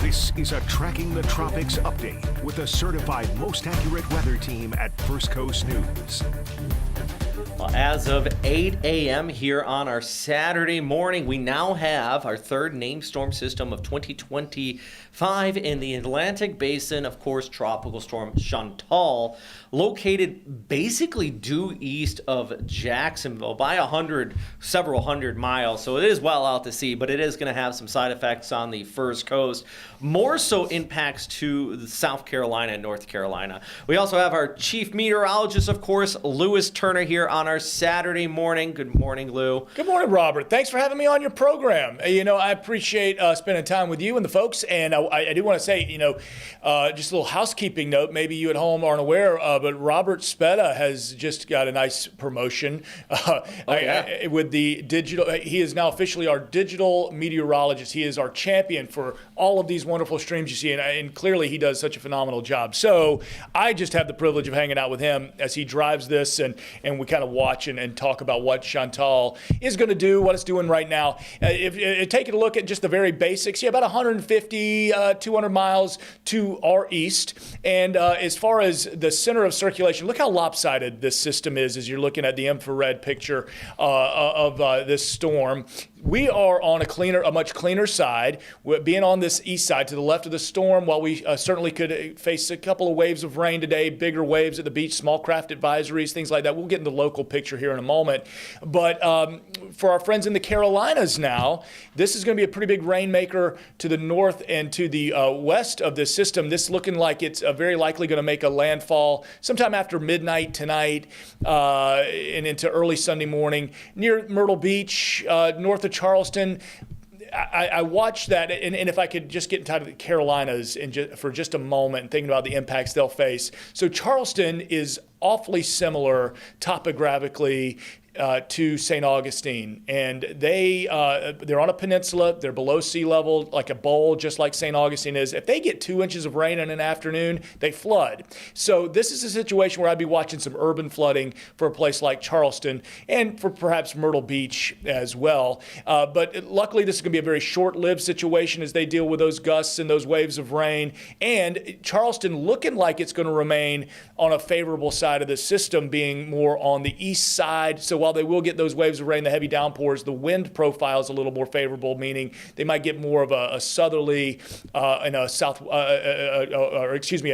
This is a Tracking the Tropics update with the certified most accurate weather team at First Coast News. Well, as of 8 a.m. here on our Saturday morning, we now have our third named storm system of 2025 in the Atlantic Basin. Of course, Tropical Storm Chantal, located basically due east of Jacksonville by several hundred miles. So it is well out to sea, but it is going to have some side effects on the First Coast. More so impacts to South Carolina and North Carolina. We also have our chief meteorologist, of course, Lewis Turner, here on our Saturday morning. Good morning, Lou. Good morning, Robert. Thanks for having me on your program. I appreciate spending time with you and the folks. And I do want to say, just a little housekeeping note. Maybe you at home aren't aware, but Robert Speta has just got a nice promotion with the digital. He is now officially our digital meteorologist. He is our champion for all of these wonderful streams you see, and clearly he does such a phenomenal job. So I just have the privilege of hanging out with him as he drives this, and we kind of watch and talk about what Chantal is going to do, what it's doing right now. If taking a look at just the very basics, about 150, 200 miles to our east. And as far as the center of circulation, look how lopsided this system is as you're looking at the infrared picture of this storm. We are on a much cleaner side. We're being on this east side to the left of the storm, while we certainly could face a couple of waves of rain today, bigger waves at the beach, small craft advisories, things like that. We'll get into local pictures picture here in a moment. But for our friends in the Carolinas now, this is going to be a pretty big rainmaker to the north and to the west of this system. This looking like it's very likely going to make a landfall sometime after midnight tonight and into early Sunday morning near Myrtle Beach, north of Charleston. I watched that, and if I could just get into the Carolinas for just a moment, thinking about the impacts they'll face. So Charleston is awfully similar topographically to St. Augustine, and they're on a peninsula. They're below sea level, like a bowl, just like St. Augustine is. If they get 2 inches of rain in an afternoon, they flood. So this is a situation where I'd be watching some urban flooding for a place like Charleston and for perhaps Myrtle Beach as well. But luckily, this is going to be a very short-lived situation as they deal with those gusts and those waves of rain. And Charleston looking like it's going to remain on a favorable side of the system, being more on the east side. So while they will get those waves of rain, the heavy downpours, the wind profile is a little more favorable, meaning they might get more of a southerly and a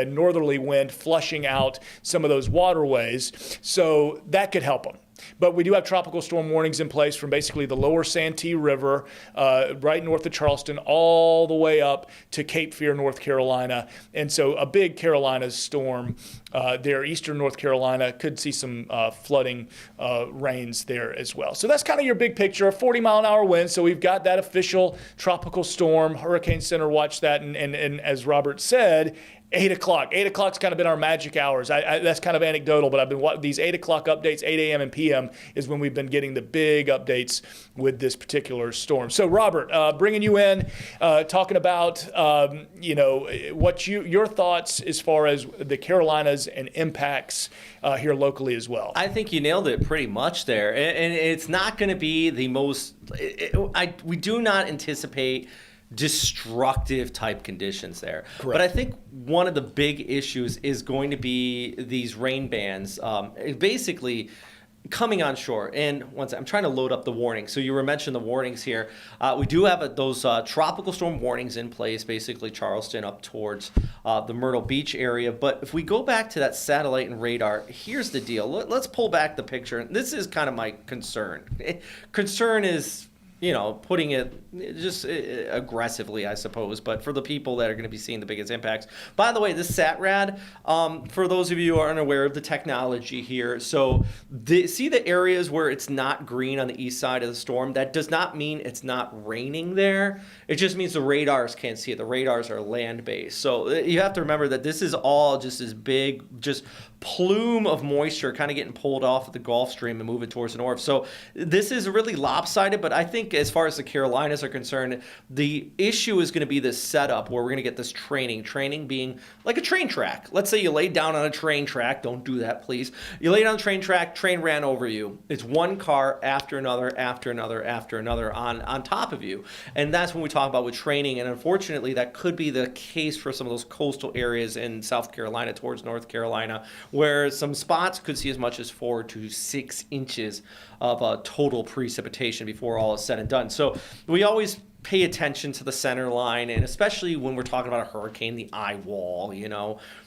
northerly wind flushing out some of those waterways. So that could help them. But we do have tropical storm warnings in place from basically the lower Santee River, right north of Charleston, all the way up to Cape Fear, North Carolina. And so a big Carolinas storm there. Eastern North Carolina could see some flooding rains there as well. So that's kind of your big picture, a 40-mile-an-hour wind. So we've got that official tropical storm. Hurricane Center watched that. And as Robert said, 8 o'clock. 8 o'clock's kind of been our magic hours. That's kind of anecdotal, but I've been watching these 8 o'clock updates. 8 a.m. and p.m. is when we've been getting the big updates with this particular storm. So, Robert, bringing you in, talking about what your thoughts as far as the Carolinas and impacts here locally as well. I think you nailed it pretty much there, and it's not going to be the most. We do not anticipate destructive type conditions there. Correct. But I think one of the big issues is going to be these rain bands basically coming on shore. And I'm trying to load up the warning. So you were mentioning the warnings here. We do have those tropical storm warnings in place, basically Charleston up towards the Myrtle Beach area. But if we go back to that satellite and radar, here's the deal. Let's pull back the picture. This is kind of my concern. Concern is, putting it just aggressively, I suppose, but for the people that are going to be seeing the biggest impacts. By the way, this SatRad, for those of you who are unaware of the technology here, so see the areas where it's not green on the east side of the storm? That does not mean it's not raining there. It just means the radars can't see it. The radars are land-based. So you have to remember that this is all just this big, just plume of moisture kind of getting pulled off of the Gulf Stream and moving towards the north. So this is really lopsided, but I think as far as the Carolinas are concerned, the issue is going to be this setup where we're going to get this training being like a train track. Let's say you laid down on a train track. Don't do that, please. You laid on a train track, train ran over you. It's one car after another, after another, after another on top of you. And that's when we talk about with training. And unfortunately, that could be the case for some of those coastal areas in South Carolina towards North Carolina, where some spots could see as much as 4 to 6 inches of total precipitation before all is said and done. So we always pay attention to the center line, and especially when we're talking about a hurricane, the eye wall,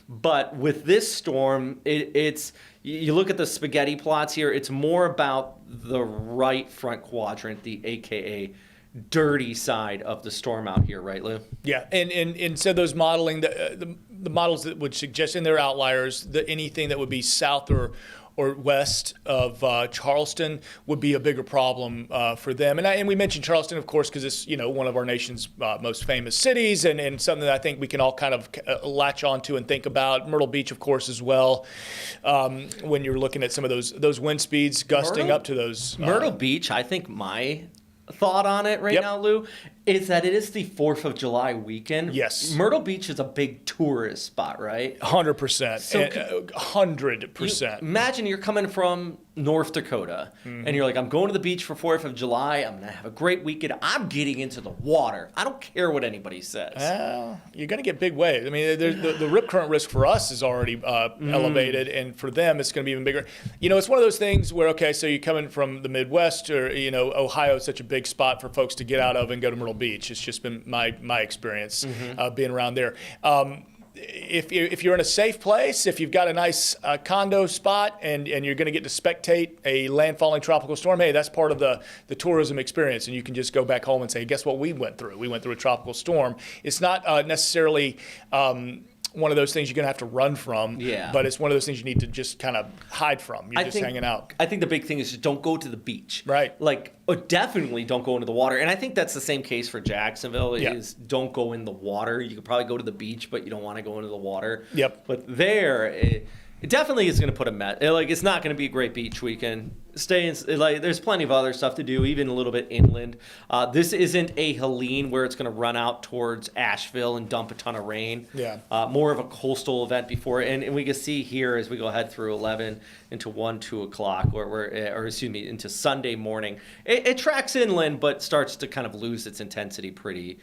But with this storm, it's you look at the spaghetti plots here, it's more about the right front quadrant, the AKA dirty side of the storm out here, right, Lou? Yeah, and so those modeling, the models that would suggest in their outliers, anything that would be south or west of Charleston would be a bigger problem for them. And we mentioned Charleston, of course, because it's one of our nation's most famous cities, and something that I think we can all kind of latch onto and think about. Myrtle Beach, of course, as well. When you're looking at some of those wind speeds gusting up to those. Myrtle Beach, I think my thought on it right Yep. now, Lou, is that it is the 4th of July weekend. Yes. Myrtle Beach is a big tourist spot, right? 100%. So 100%. Imagine you're coming from North Dakota, and you're like, I'm going to the beach for 4th of July. I'm going to have a great weekend. I'm getting into the water. I don't care what anybody says. Well, you're going to get big waves. I mean, the rip current risk for us is already elevated, and for them, it's going to be even bigger. It's one of those things where, okay, so you're coming from the Midwest, or, Ohio is such a big spot for folks to get out of and go to Myrtle Beach. It's just been my experience being around there. if you're in a safe place, if you've got a nice condo spot and you're going to get to spectate a landfalling tropical storm, hey, that's part of the tourism experience. And you can just go back home and say, guess what we went through? We went through a tropical storm. It's not necessarily one of those things you're going to have to run from, but it's one of those things you need to just kind of hide from. You're just hanging out. I think the big thing is just don't go to the beach. Right. Like, definitely don't go into the water. And I think that's the same case for Jacksonville is don't go in the water. You could probably go to the beach, but you don't want to go into the water. Yep. But there, it definitely is going to put a mess. Like, it's not going to be a great beach weekend. There's plenty of other stuff to do, even a little bit inland. This isn't a Helene where it's going to run out towards Asheville and dump a ton of rain. Yeah. More of a coastal event before, and we can see here as we go ahead through 11 into 1, 2 o'clock, into Sunday morning. It tracks inland, but starts to kind of lose its intensity pretty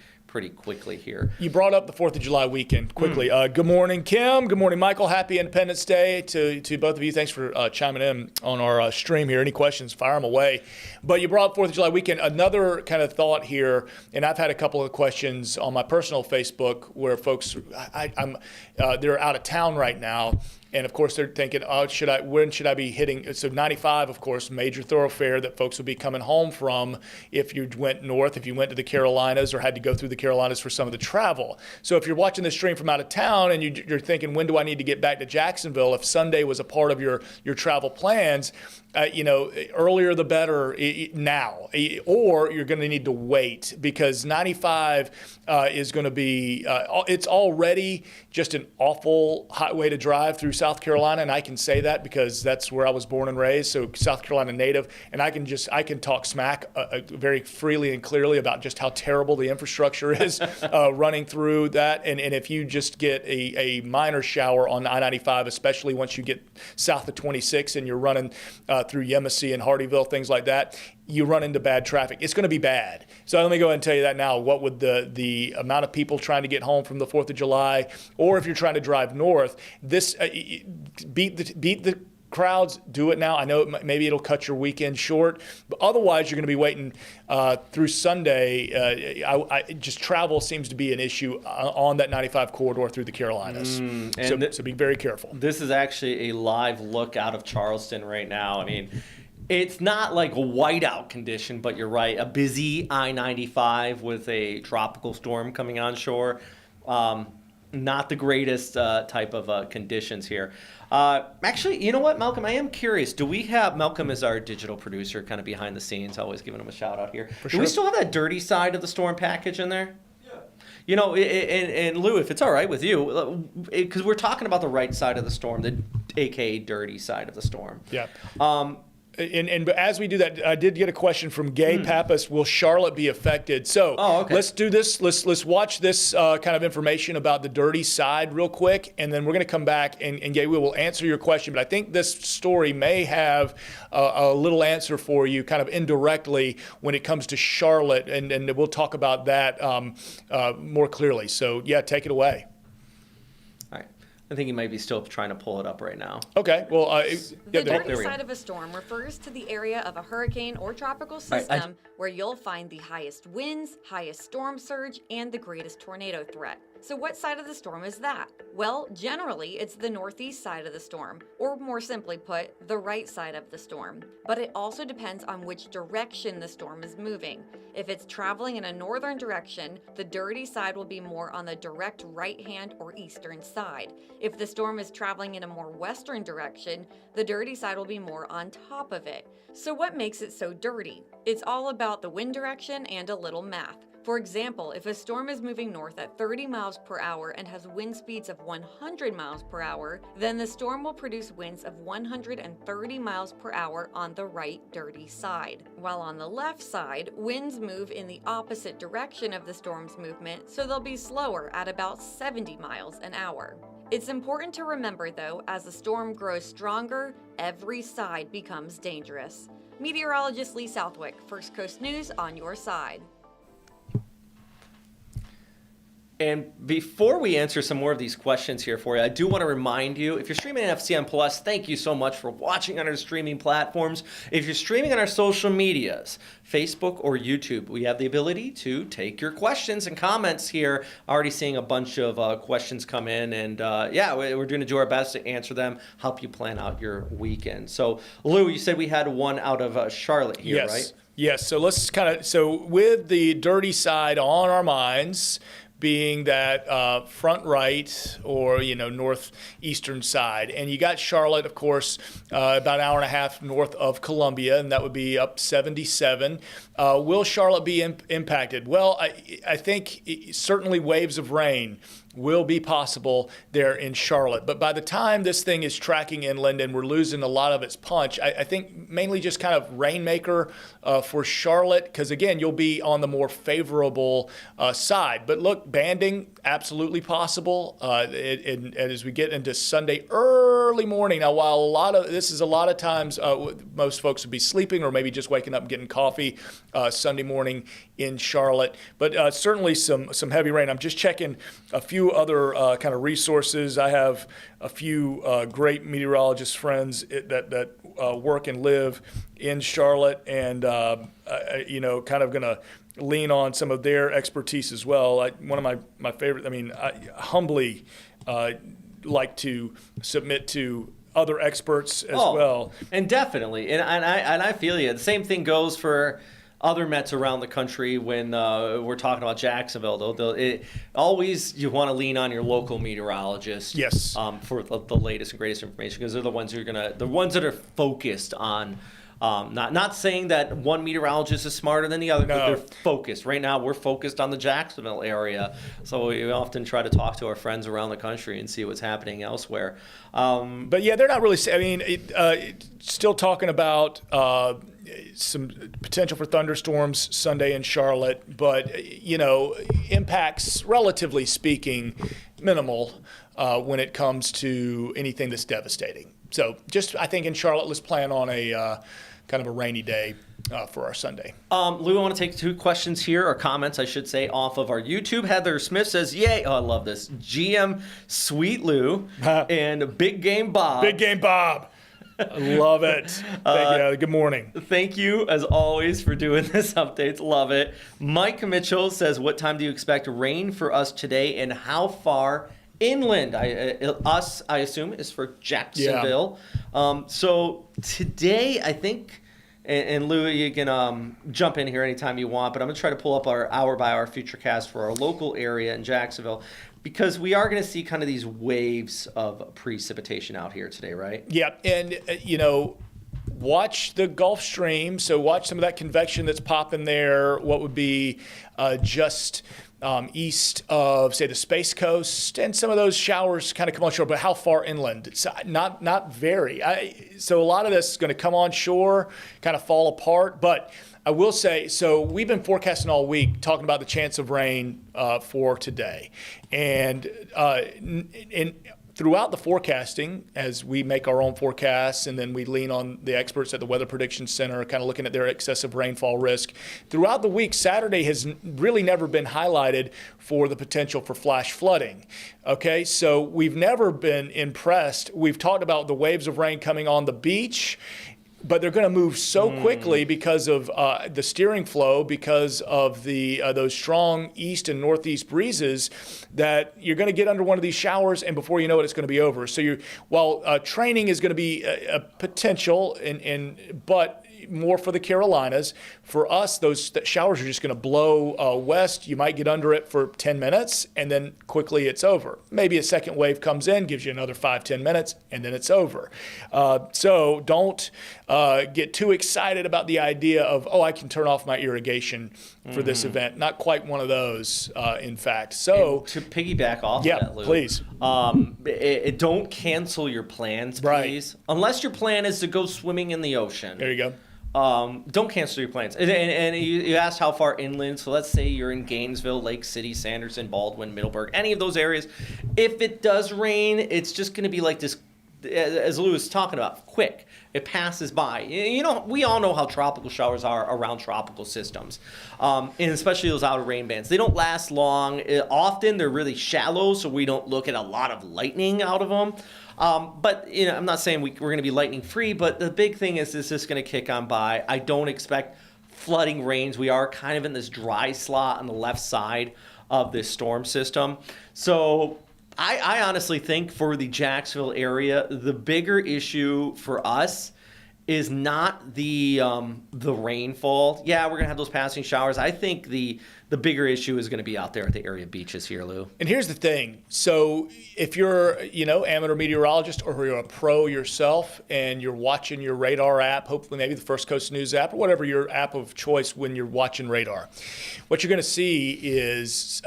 quickly here. You brought up the 4th of July weekend quickly. Good morning, Kim. Good morning, Michael. Happy Independence Day to both of you. Thanks for chiming in on our stream here. Any questions, fire them away. But you brought up 4th of July weekend. Another kind of thought here, and I've had a couple of questions on my personal Facebook where folks, they're out of town right now. And of course, they're thinking, when should I be hitting? So 95, of course, major thoroughfare that folks would be coming home from if you went north, if you went to the Carolinas or had to go through the Carolinas for some of the travel. So if you're watching this stream from out of town and you're thinking, when do I need to get back to Jacksonville? If Sunday was a part of your travel plans, earlier the better now, or you're going to need to wait because 95 is going to be, it's already just an awful highway to drive through South Carolina, and I can say that because that's where I was born and raised, so South Carolina native, and I can talk smack very freely and clearly about just how terrible the infrastructure is running through that, and if you just get a minor shower on I-95, especially once you get south of 26 and you're running through Yemassee and Hardeeville, things like that, you run into bad traffic. It's going to be bad. So let me go ahead and tell you that now. What would the amount of people trying to get home from the 4th of July, or if you're trying to drive north, this beat the crowds, do it now. I know maybe it'll cut your weekend short, but otherwise you're going to be waiting through Sunday. Just travel seems to be an issue on that 95 corridor through the Carolinas. So be very careful. This is actually a live look out of Charleston right now. I mean, it's not like a whiteout condition, but you're right. A busy I-95 with a tropical storm coming on shore. Not the greatest type of conditions here. Actually, you know what, Malcolm? I am curious. Do we have Malcolm is our digital producer, kind of behind the scenes, always giving him a shout out here. Do we still have that dirty side of the storm package in there? Yeah. And Lou, if it's all right with you, because we're talking about the right side of the storm, the AKA dirty side of the storm. Yeah. And as we do that, I did get a question from Gay Pappas. Will Charlotte be affected? So let's do this. Let's watch this kind of information about the dirty side real quick, and then we're going to come back and Gay, we will answer your question. But I think this story may have a little answer for you, kind of indirectly, when it comes to Charlotte, and we'll talk about that more clearly. So yeah, take it away. I think he might be still trying to pull it up right now. Okay, well, the dirty side of a storm refers to the area of a hurricane or tropical system where you'll find the highest winds, highest storm surge, and the greatest tornado threat. So what side of the storm is that? Well, generally, it's the northeast side of the storm, or more simply put, the right side of the storm. But it also depends on which direction the storm is moving. If it's traveling in a northern direction, the dirty side will be more on the direct right-hand or eastern side. If the storm is traveling in a more western direction, the dirty side will be more on top of it. So what makes it so dirty? It's all about the wind direction and a little math. For example, if a storm is moving north at 30 miles per hour and has wind speeds of 100 miles per hour, then the storm will produce winds of 130 miles per hour on the right dirty side. While on the left side, winds move in the opposite direction of the storm's movement, so they'll be slower at about 70 miles an hour. It's important to remember, though, as the storm grows stronger, every side becomes dangerous. Meteorologist Lee Southwick, First Coast News on your side. And before we answer some more of these questions here for you, I do want to remind you, if you're streaming on FCM Plus, thank you so much for watching on our streaming platforms. If you're streaming on our social medias, Facebook or YouTube, we have the ability to take your questions and comments here. Already seeing a bunch of questions come in, and we're going to do our best to answer them, help you plan out your weekend. So, Lou, you said we had one out of Charlotte here, right? Yes. So let's with the dirty side on our minds, being that front right or northeastern side, and you got Charlotte, of course, about an hour and a half north of Columbia, and that would be up 77. Will Charlotte be impacted? Well, I think certainly waves of rain will be possible there in Charlotte. But by the time this thing is tracking inland and we're losing a lot of its punch, I think mainly just kind of rainmaker for Charlotte, because again, you'll be on the more favorable side. But look, banding, absolutely possible. And as we get into Sunday early morning, now while a lot of times most folks would be sleeping or maybe just waking up and getting coffee Sunday morning in Charlotte, but certainly some heavy rain. I'm just checking a few other kind of resources. I have a few great meteorologist friends that work and live in Charlotte, and kind of going to lean on some of their expertise as well. One of my favorite. I humbly like to submit to other experts as well. And definitely, and I feel you. The same thing goes for other Mets around the country when we're talking about Jacksonville, though. Always you want to lean on your local meteorologist. Yes. For the latest and greatest information, because they're the ones that are focused on. Not saying that one meteorologist is smarter than the other, but they're focused. Right now, we're focused on the Jacksonville area, so we often try to talk to our friends around the country and see what's happening elsewhere. But yeah, they're not really. Still talking about some potential for thunderstorms Sunday in Charlotte, but impacts, relatively speaking, minimal when it comes to anything that's devastating. So just, I think in Charlotte, let's plan on a kind of a rainy day for our Sunday. Lou, I want to take two questions here, or comments, I should say, off of our YouTube. Heather Smith says, yay, I love this. GM Sweet Lou and Big Game Bob. Big Game Bob. I love it. Thank you. Good morning. Thank you, as always, for doing this updates. Love it. Mike Mitchell says, what time do you expect rain for us today, and how far inland? I assume, is for Jacksonville. Yeah. So today, I think, and Lou, you can jump in here anytime you want, but I'm going to try to pull up our hour-by-hour futurecast for our local area in Jacksonville, because we are going to see kind of these waves of precipitation out here today, right? Yeah, and, watch the Gulf Stream. So watch some of that convection that's popping there, what would be just east of, say, the Space Coast, and some of those showers kind of come on shore, but how far inland? It's not very. So a lot of this is going to come on shore, kind of fall apart, but I will say, so we've been forecasting all week, talking about the chance of rain for today. And throughout the forecasting, as we make our own forecasts, and then we lean on the experts at the Weather Prediction Center, kind of looking at their excessive rainfall risk, throughout the week, Saturday has really never been highlighted for the potential for flash flooding. Okay, so we've never been impressed. We've talked about the waves of rain coming on the beach, but they're going to move so quickly because of the steering flow, because of the those strong east and northeast breezes, that you're going to get under one of these showers, and before you know it, it's going to be over. So while training is going to be a potential, but more for the Carolinas, for us, those showers are just going to blow west. You might get under it for 10 minutes, and then quickly it's over. Maybe a second wave comes in, gives you another 5-10 minutes, and then it's over. So don't get too excited about the idea of, I can turn off my irrigation for this event. Not quite one of those, in fact. So and to piggyback off of that, Lou, please. Don't cancel your plans, please. Right. Unless your plan is to go swimming in the ocean. There you go. Don't cancel your plans. And you asked how far inland, so let's say you're in Gainesville, Lake City, Sanderson, Baldwin, Middleburg, any of those areas. If it does rain, it's just going to be like this as Lou was talking about, quick. It passes by. You know, we all know how tropical showers are around tropical systems, and especially those outer rain bands. They don't last long. Often they're really shallow, so we don't look at a lot of lightning out of them. But you know, I'm not saying we're going to be lightning free, but the big thing is this going to kick on by. I don't expect flooding rains. We are kind of in this dry slot on the left side of this storm system. So I honestly think for the Jacksonville area, the bigger issue for us is not the rainfall. Yeah, we're gonna have those passing showers. I think the bigger issue is gonna be out there at the area beaches here, Lou. And here's the thing. So if you're, amateur meteorologist or you're a pro yourself and you're watching your radar app, hopefully maybe the First Coast News app or whatever your app of choice when you're watching radar, what you're gonna see is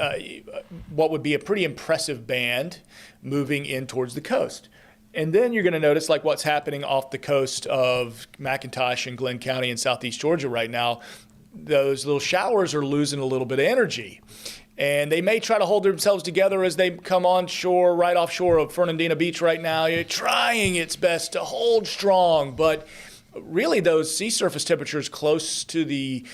what would be a pretty impressive band moving in towards the coast. And then you're going to notice like what's happening off the coast of McIntosh and Glenn County in southeast Georgia right now. Those little showers are losing a little bit of energy. And they may try to hold themselves together as they come on shore, right offshore of Fernandina Beach right now. You're trying its best to hold strong, but really those sea surface temperatures close to the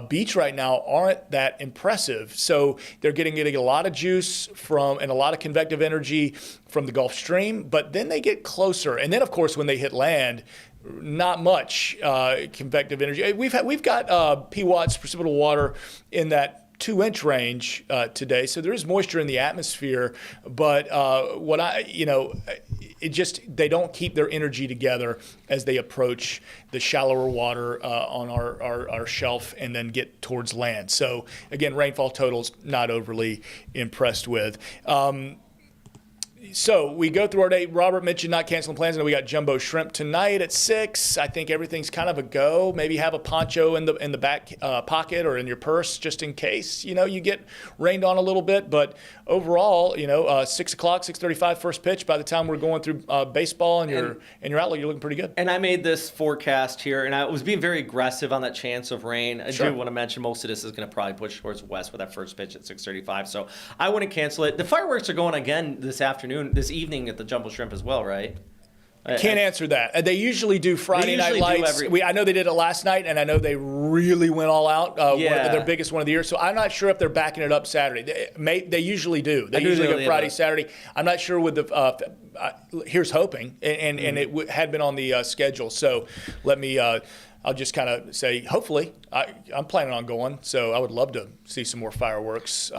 beach right now aren't that impressive. So they're getting a lot of juice and a lot of convective energy from the Gulf Stream, but then they get closer. And then, of course, when they hit land, not much convective energy. We've got PWatts precipitable water in that 2-inch range today, so there is moisture in the atmosphere. But they don't keep their energy together as they approach the shallower water on our shelf and then get towards land. So again, rainfall totals not overly impressed with. So we go through our day. Robert mentioned not canceling plans. I know we got jumbo shrimp tonight at 6. I think everything's kind of a go. Maybe have a poncho in the back pocket or in your purse just in case you get rained on a little bit. But overall, 6 o'clock, 6:35 first pitch. By the time we're going through baseball and your outlook, you're looking pretty good. And I made this forecast here, and I was being very aggressive on that chance of rain. I Sure. do want to mention most of this is going to probably push towards west with that first pitch at 6:35. So I wouldn't cancel it. The fireworks are going again this evening at the Jumbo Shrimp as well, right? Can't answer that. They usually do Friday night lights. I know they did it last night, and I know they really went all out. Their biggest one of the year. So I'm not sure if they're backing it up Saturday. They usually do. They usually go Friday, Saturday. I'm not sure with the. Here's hoping, and it had been on the schedule. So let me. I'll just kind of say, hopefully, I'm planning on going. So I would love to see some more fireworks.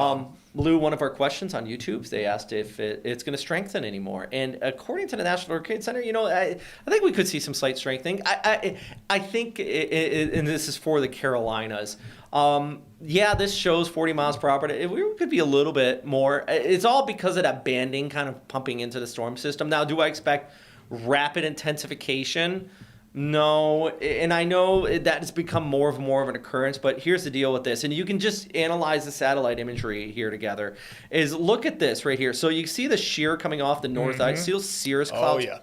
Lou, one of our questions on YouTube, they asked if it's going to strengthen anymore. And according to the National Hurricane Center, I think we could see some slight strengthening. I think, and this is for the Carolinas. This shows 40 miles per hour, but it could be a little bit more. It's all because of that banding kind of pumping into the storm system. Now, do I expect rapid intensification? No, and I know that has become more of an occurrence, but here's the deal with this, and you can just analyze the satellite imagery here together, is look at this right here. So you see the shear coming off the north side, see those cirrus clouds? Oh, yeah.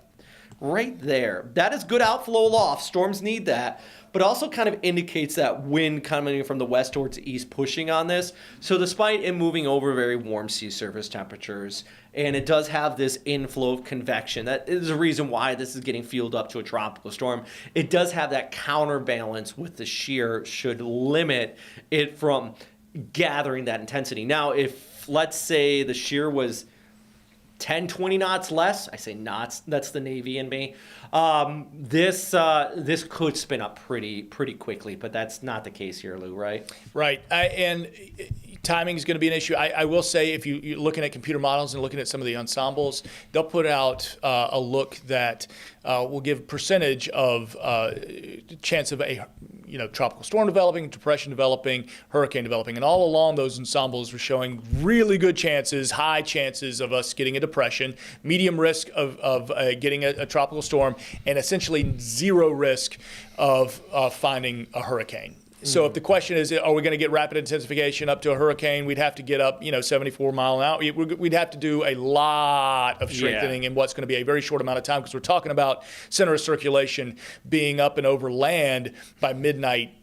Right there. That is good outflow aloft. Storms need that, but also kind of indicates that wind coming from the west towards the east pushing on this. So despite it moving over very warm sea surface temperatures, and it does have this inflow of convection, that is the reason why this is getting fueled up to a tropical storm. It does have that counterbalance with the shear, should limit it from gathering that intensity. Now, if let's say the shear was 10, 20 knots less. I say knots. That's the Navy in me. This could spin up pretty quickly, but that's not the case here, Lou, right? Right. And timing is going to be an issue. I will say, if you're looking at computer models and looking at some of the ensembles, they'll put out a look that will give percentage of chance of a tropical storm developing, depression developing, hurricane developing. And all along those ensembles were showing really good chances, high chances of us getting a depression, medium risk of getting a tropical storm, and essentially zero risk of finding a hurricane. So if the question is, are we going to get rapid intensification up to a hurricane, we'd have to get up, 74 mile an hour. We'd have to do a lot of strengthening in what's going to be a very short amount of time, because we're talking about center of circulation being up and over land by midnight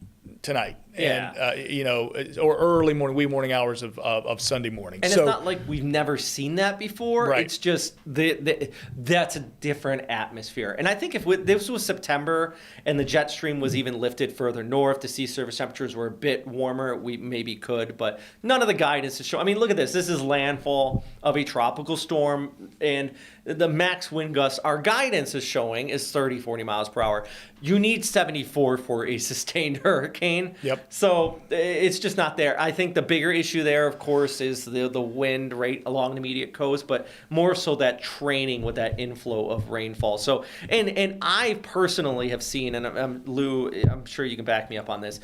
tonight. and or early morning, wee morning hours of Sunday morning. And so, it's not like we've never seen that before. Right. It's just that's a different atmosphere. And I think if this was September and the jet stream was even lifted further north, the sea surface temperatures were a bit warmer, we maybe could. But none of the guidance is showing. I mean, look at this. This is landfall of a tropical storm, and the max wind gusts our guidance is showing is 30, 40 miles per hour. You need 74 for a sustained hurricane. Yep. So it's just not there. I think the bigger issue there, of course, is the wind rate along the immediate coast, but more so that training with that inflow of rainfall. So, and I personally have seen, and Lou, I'm sure you can back me up on this,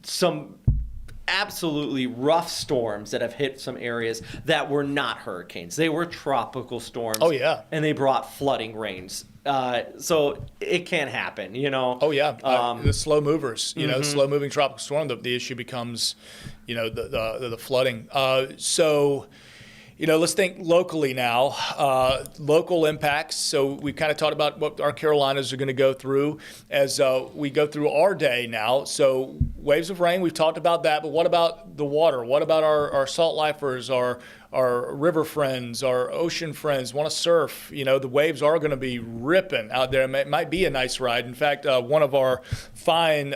some absolutely rough storms that have hit some areas that were not hurricanes. They were tropical storms. Oh, yeah. And they brought flooding rains. So it can't happen, Oh, yeah. The slow movers, slow moving tropical storm, the issue becomes, the flooding. Let's think locally now, local impacts. So we kind of talked about what our Carolinas are going to go through as we go through our day now. So waves of rain, we've talked about that, but what about the water? What about our salt lifers, our river friends, our ocean friends want to surf? The waves are going to be ripping out there. It might be a nice ride. In fact, one of our fine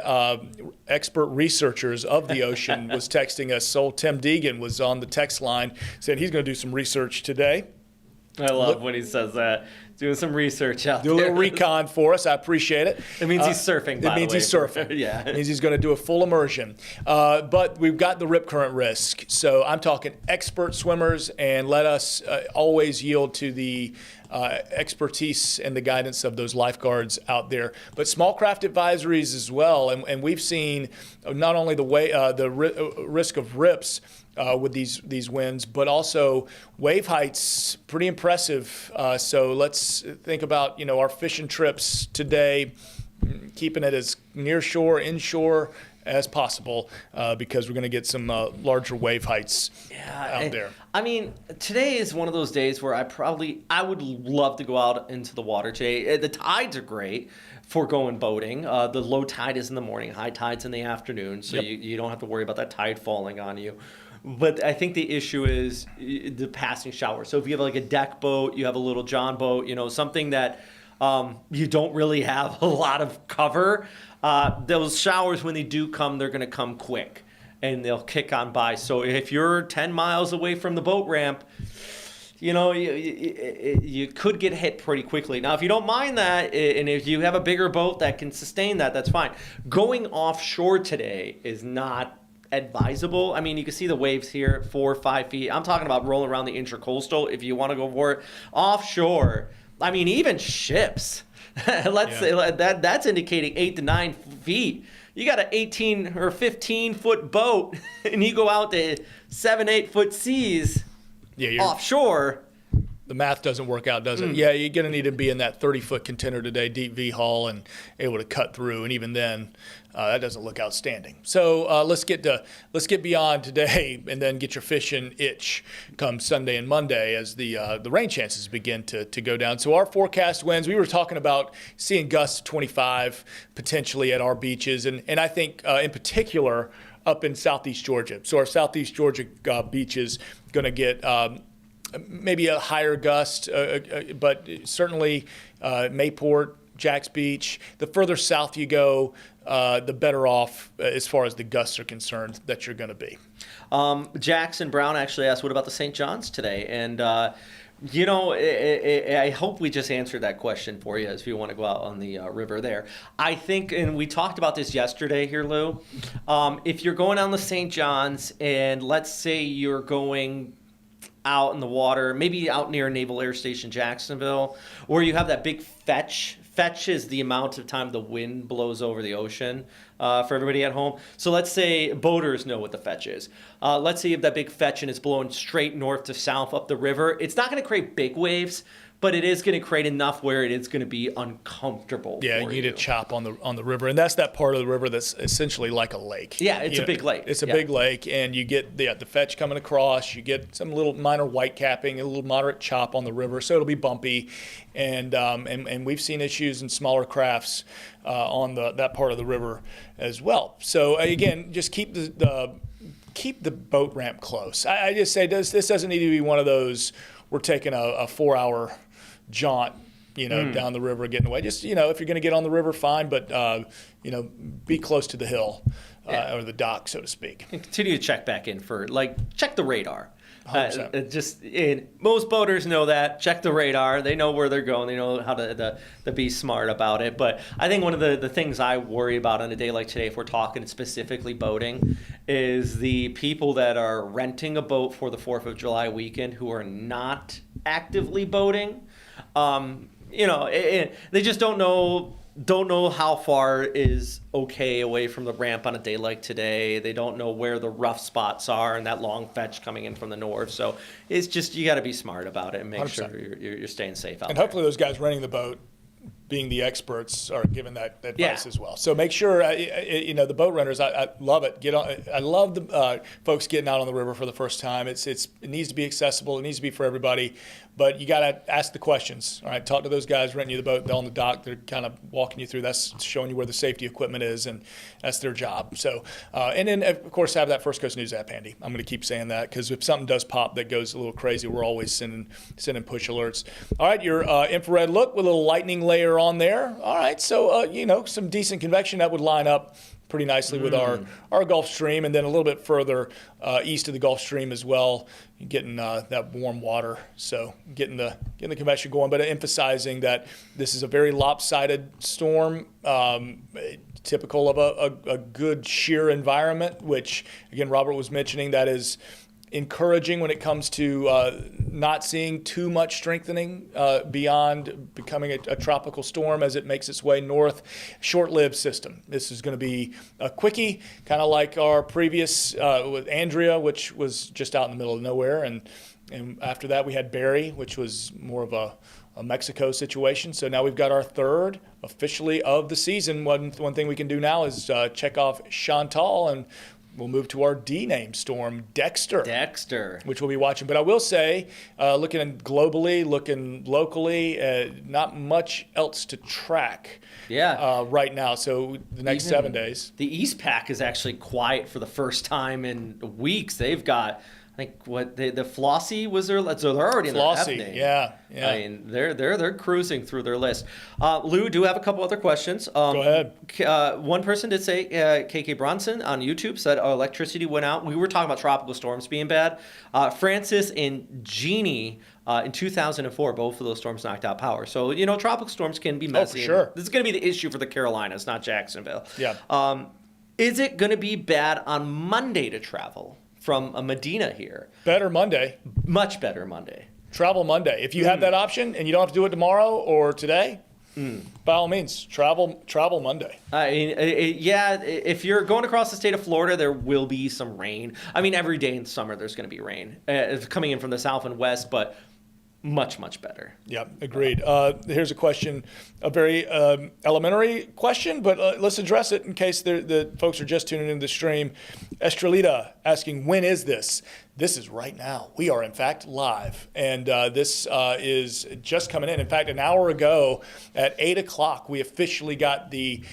expert researchers of the ocean was texting us. So Tim Deegan was on the text line saying he's going to do some research today. I love when he says that. Doing some research out there. Do a little recon for us. I appreciate it. It means he's surfing, by the way. It means he's surfing. Yeah. It means he's going to do a full immersion. But we've got the rip current risk. So I'm talking expert swimmers, and let us always yield to the expertise and the guidance of those lifeguards out there. But small craft advisories as well. And we've seen not only the risk of rips, with these winds, but also wave heights, pretty impressive. So let's think about our fishing trips today, keeping it as near shore, inshore as possible, because we're going to get some larger wave heights out there. I mean, today is one of those days where I would love to go out into the water today. The tides are great for going boating. The low tide is in the morning, high tide's in the afternoon, so you don't have to worry about that tide falling on you. But I think the issue is the passing shower. So if you have like a deck boat, you have a little John boat, something that you don't really have a lot of cover, those showers, when they do come, they're going to come quick and they'll kick on by. So if you're 10 miles away from the boat ramp, you could get hit pretty quickly. Now, if you don't mind that, and if you have a bigger boat that can sustain that, that's fine. Going offshore today is not advisable. I mean, you can see the waves here, 4 or 5 feet. I'm talking about rolling around the intracoastal if you want to go for it. Offshore, I mean, even ships, say that's indicating 8 to 9 feet. You got an 18 or 15 foot boat and you go out to 7, 8 foot seas offshore. The math doesn't work out, does it? Yeah, you're going to need to be in that 30-foot container today, deep V-hull, and able to cut through. And even then, that doesn't look outstanding. So let's get beyond today, and then get your fishing itch come Sunday and Monday as the rain chances begin to go down. So our forecast winds, we were talking about seeing gusts of 25 potentially at our beaches, and I think in particular up in Southeast Georgia. So our Southeast Georgia beaches going to get maybe a higher gust, but certainly Mayport, Jacks Beach. The further south you go, the better off as far as the gusts are concerned that you're going to be. Jackson Brown actually asked, what about the St. John's today? And, I hope we just answered that question for you if you want to go out on the river there. I think, and we talked about this yesterday here, Lou, if you're going on the St. John's and let's say you're going out in the water, maybe out near Naval Air Station Jacksonville, or you have that big fetch. Fetch is the amount of time the wind blows over the ocean for everybody at home. So let's say boaters know what the fetch is. Let's say you have that big fetch and it's blowing straight north to south up the river. It's not going to create big waves, but it is going to create enough where it is going to be uncomfortable. Yeah, for you need a chop on the river, and that's that part of the river that's essentially like a lake. Yeah, it's a big lake. It's a big lake, and you get the fetch coming across. You get some little minor white capping, a little moderate chop on the river, so it'll be bumpy, and we've seen issues in smaller crafts on that part of the river as well. So again, just keep the boat ramp close. I just say this doesn't need to be one of those we're taking a 4-hour jaunt, down the river getting away. Just, if you're going to get on the river, fine, but, be close to the hill or the dock, so to speak. And continue to check back in check the radar. 100%. Most boaters know that. Check the radar. They know where they're going. They know how to be smart about it. But I think one of the things I worry about on a day like today, if we're talking specifically boating, is the people that are renting a boat for the 4th of July weekend who are not actively boating. They just don't know how far is okay away from the ramp on a day like today. They don't know where the rough spots are and that long fetch coming in from the north. So it's just, you got to be smart about it and make 100%. Sure you're staying safe out there. And hopefully those guys renting the boat, being the experts, are given that advice as well. So make sure, the boat renters, I love it. I love the folks getting out on the river for the first time. It needs to be accessible. It needs to be for everybody. But you got to ask the questions. All right, talk to those guys renting you the boat. They're on the dock. They're kind of walking you through. That's showing you where the safety equipment is, and that's their job. So, and then of course have that First Coast News app handy. I'm going to keep saying that because if something does pop that goes a little crazy, we're always sending push alerts. All right, your infrared look with a little lightning layer on there. All right, so some decent convection that would line up pretty nicely with our Gulf Stream, and then a little bit further east of the Gulf Stream as well, getting that warm water. So getting the convection going, but emphasizing that this is a very lopsided storm, typical of a good shear environment, which again Robert was mentioning that is encouraging when it comes to not seeing too much strengthening beyond becoming a tropical storm as it makes its way north. Short-lived system. This is going to be a quickie, kind of like our previous with Andrea, which was just out in the middle of nowhere, and after that we had Barry, which was more of a Mexico situation. So now we've got our third officially of the season. One thing we can do now is check off Chantal, and we'll move to our D-name storm, Dexter, which we'll be watching. But I will say, looking globally, looking locally, not much else to track right now. So the next 7 days. The East Pack is actually quiet for the first time in weeks. They've got, I think, the Flossie was their, so they're already in their F name. Yeah. I mean, they're cruising through their list. Lou, do have a couple other questions. Go ahead. One person did say, KK Bronson on YouTube said electricity went out. We were talking about tropical storms being bad. Francis and Jeannie in 2004, both of those storms knocked out power. So, tropical storms can be messy. Oh, for sure. This is going to be the issue for the Carolinas, not Jacksonville. Yeah. Is it going to be bad on Monday to travel from Medina here? Better Monday. Much better Monday. Travel Monday. If you have that option and you don't have to do it tomorrow or today, by all means, travel Monday. I mean, if you're going across the state of Florida, there will be some rain. I mean, every day in summer there's going to be rain. It's coming in from the south and west, but much, much better. Yeah, agreed. Here's a question, a very elementary question, but let's address it in case the folks are just tuning into the stream. Estrelita asking, when is this? This is right now. We are, in fact, live. And this is just coming in. In fact, an hour ago at 8 o'clock, we officially got the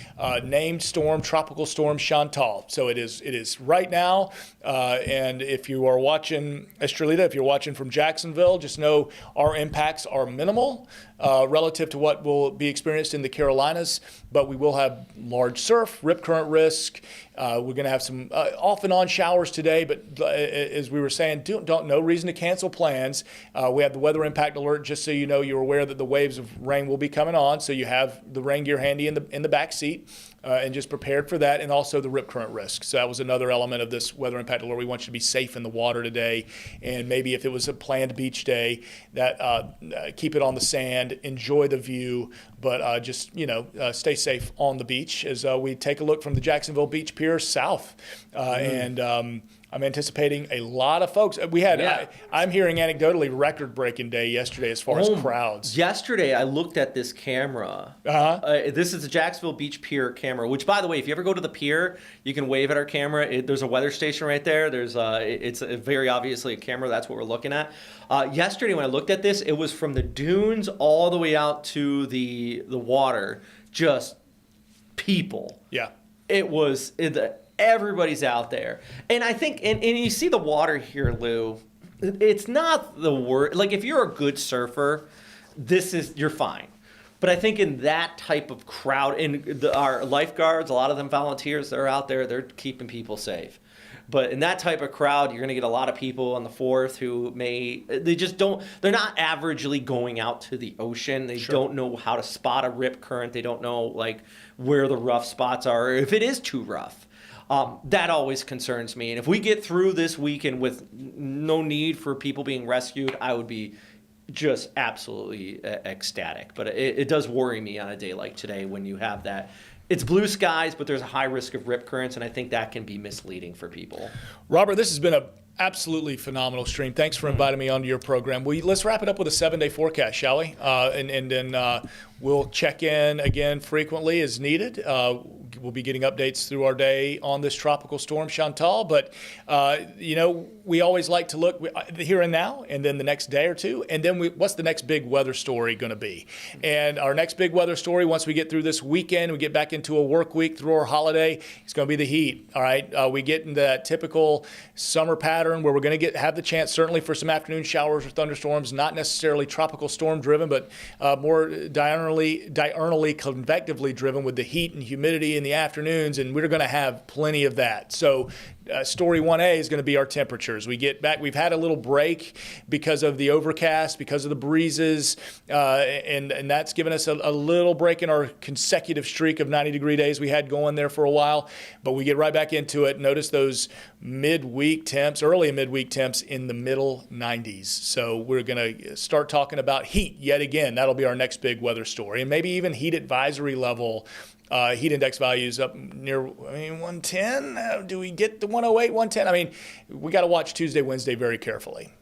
named storm, Tropical Storm Chantal. So it is right now. And if you are watching, Estrelita, if you're watching from Jacksonville, just know our impacts are minimal relative to what will be experienced in the Carolinas. But we will have large surf, rip current risk. We're going to have some off and on showers today, but as we were saying, no reason to cancel plans. We have the weather impact alert, just so you know, you're aware that the waves of rain will be coming on, so you have the rain gear handy in the back seat. and just prepared for that, and also the rip current risk. So that was another element of this weather impact alert. We want you to be safe in the water today, and maybe if it was a planned beach day, that keep it on the sand, enjoy the view, but just stay safe on the beach as we take a look from the Jacksonville Beach Pier south, and I'm anticipating a lot of folks. We had, I'm hearing anecdotally, record-breaking day yesterday as far as crowds. Yesterday, I looked at this camera. This is the Jacksonville Beach Pier camera, which, by the way, if you ever go to the pier, you can wave at our camera. There's a weather station right there. It's very obviously a camera. That's what we're looking at. Yesterday, when I looked at this, it was from the dunes all the way out to the water, just people. Yeah. It was... Everybody's out there. And I think, and you see the water here, Lou, it's not the worst. Like, if you're a good surfer, you're fine. But I think in that type of crowd, and our lifeguards, a lot of them volunteers, they're out there, they're keeping people safe. But in that type of crowd, you're going to get a lot of people on the 4th who they're not averagely going out to the ocean. They don't know how to spot a rip current. They don't know, like, where the rough spots are, or if it is too rough. That always concerns me. And if we get through this weekend with no need for people being rescued, I would be just absolutely ecstatic. But it does worry me on a day like today when you have that. It's blue skies, but there's a high risk of rip currents, and I think that can be misleading for people. Robert, this has been a absolutely phenomenal stream. Thanks for inviting me onto your program. Let's wrap it up with a 7-day forecast, shall we? And then we'll check in again frequently as needed. We'll be getting updates through our day on this tropical storm, Chantal. But, we always like to look here and now, and then the next day or two, and then what's the next big weather story going to be? And our next big weather story, once we get through this weekend, we get back into a work week through our holiday, it's going to be the heat. All right, we get into that typical summer pattern where we're going to have the chance certainly for some afternoon showers or thunderstorms, not necessarily tropical storm driven, but more diurnally, convectively driven with the heat and humidity in the afternoons, and we're going to have plenty of that. So story 1A is going to be our temperatures. We get back, we've had a little break because of the overcast, because of the breezes, and that's given us a little break in our consecutive streak of 90-degree days we had going there for a while. But we get right back into it. Notice those midweek temps, early midweek temps in the middle 90s. So we're going to start talking about heat yet again. That'll be our next big weather story, and maybe even heat advisory level. Heat index values up near 110. Do we get to 108, 110? We got to watch Tuesday, Wednesday very carefully.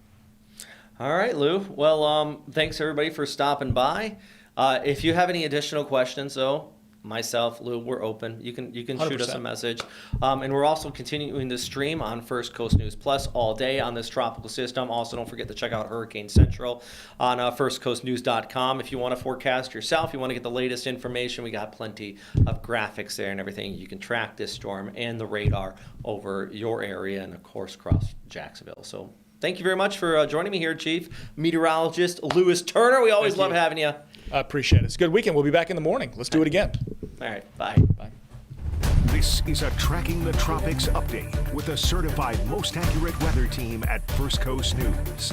All right, Lou. Well, thanks everybody for stopping by. If you have any additional questions, though, myself, Lou, we're open. You can shoot us a message. And we're also continuing the stream on First Coast News Plus all day on this tropical system. Also, don't forget to check out Hurricane Central on firstcoastnews.com. If you want to forecast yourself, you want to get the latest information, we got plenty of graphics there and everything. You can track this storm and the radar over your area and, of course, across Jacksonville. So thank you very much for joining me here, Chief Meteorologist Lewis Turner. We always love having you. I appreciate it. It's a good weekend. We'll be back in the morning. Let's do it again. All right. Bye. Bye. This is a Tracking the Tropics update with the certified most accurate weather team at First Coast News.